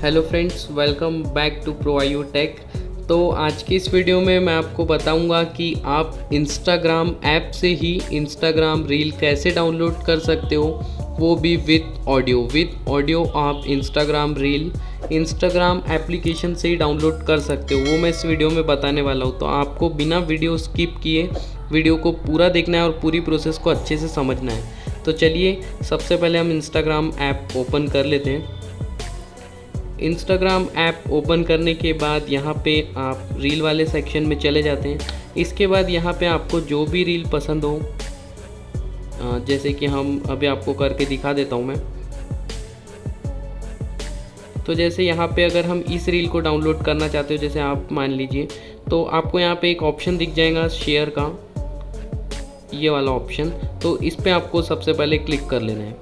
Hello friends, welcome back to प्रोआयू tech. तो आज की इस वीडियो में मैं आपको बताऊंगा कि आप इंस्टाग्राम ऐप से ही इंस्टाग्राम रील कैसे डाउनलोड कर सकते हो, वो भी विद ऑडियो आप इंस्टाग्राम रील इंस्टाग्राम एप्लीकेशन से ही डाउनलोड कर सकते हो। वो मैं इस वीडियो में बताने वाला हूँ। तो आपको बिना वीडियो स्किप किए वीडियो को पूरा देखना है और पूरी प्रोसेस को अच्छे से समझना है। तो चलिए सबसे पहले हम इंस्टाग्राम ऐप ओपन कर लेते हैं। इंस्टाग्राम ऐप ओपन करने के बाद यहाँ पे आप रील वाले सेक्शन में चले जाते हैं। इसके बाद यहाँ पे आपको जो भी रील पसंद हो, जैसे कि हम अभी आपको करके दिखा देता हूँ मैं। तो जैसे यहाँ पे अगर हम इस रील को डाउनलोड करना चाहते हो, जैसे आप मान लीजिए, तो आपको यहाँ पे एक ऑप्शन दिख जाएगा शेयर का, ये वाला ऑप्शन। तो इस पर आपको सबसे पहले क्लिक कर लेना है।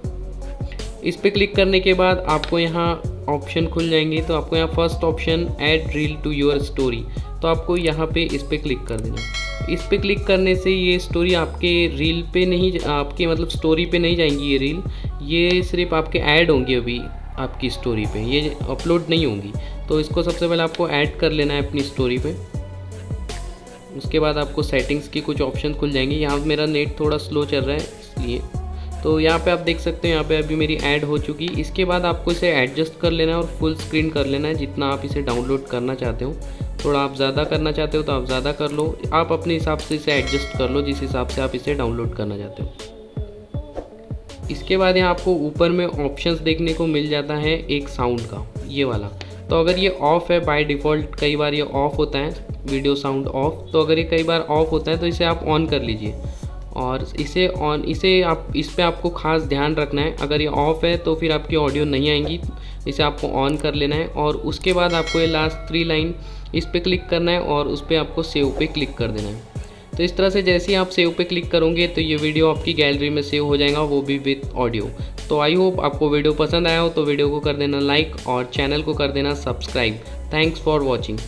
इस पर क्लिक करने के बाद आपको यहाँ ऑप्शन खुल जाएंगे। तो आपको यहाँ first option add reel to your story, तो आपको यहाँ पे इस पर क्लिक कर देना। इस पर क्लिक करने से ये स्टोरी आपके रील पे नहीं, आपके मतलब स्टोरी पे नहीं जाएंगी ये रील, ये सिर्फ आपके ऐड होंगी अभी आपकी स्टोरी पे, ये अपलोड नहीं होंगी। तो इसको सबसे पहले आपको ऐड कर लेना है अपनी स्टोरी पे। उसके बाद आपको सेटिंग्स की कुछ ऑप्शन खुल जाएंगे। यहाँ मेरा नेट थोड़ा स्लो चल रहा है इसलिए। तो यहाँ पे आप देख सकते हैं, यहाँ पे अभी मेरी ऐड हो चुकी। इसके बाद आपको इसे एडजस्ट कर लेना है और फुल स्क्रीन कर लेना है, जितना आप इसे डाउनलोड करना चाहते हो। थोड़ा आप ज़्यादा करना चाहते हो तो आप ज़्यादा कर लो, आप अपने हिसाब से इसे एडजस्ट कर लो जिस हिसाब से आप इसे डाउनलोड करना चाहते हो। इसके बाद यहाँ आपको ऊपर में ऑप्शंस देखने को मिल जाता है एक साउंड का, ये वाला। तो अगर ये ऑफ़ है बाय डिफ़ॉल्ट, कई बार ये ऑफ़ होता है वीडियो साउंड ऑफ, तो अगर ये कई बार ऑफ़ होता है तो इसे आप ऑन कर लीजिए। और इसे आप इस पे आपको ख़ास ध्यान रखना है। अगर ये ऑफ़ है तो फिर आपकी ऑडियो नहीं आएंगी, इसे आपको ऑन कर लेना है। और उसके बाद आपको ये लास्ट 3 लाइन इस पे क्लिक करना है और उस पर आपको सेव पे क्लिक कर देना है। तो इस तरह से जैसे ही आप सेव पे क्लिक करोगे तो ये वीडियो आपकी गैलरी में सेव हो जाएगा, वो भी विद ऑडियो। तो आई होप आपको वीडियो पसंद आया हो, तो वीडियो को कर देना लाइक और चैनल को कर देना सब्सक्राइब। Thanks for watching.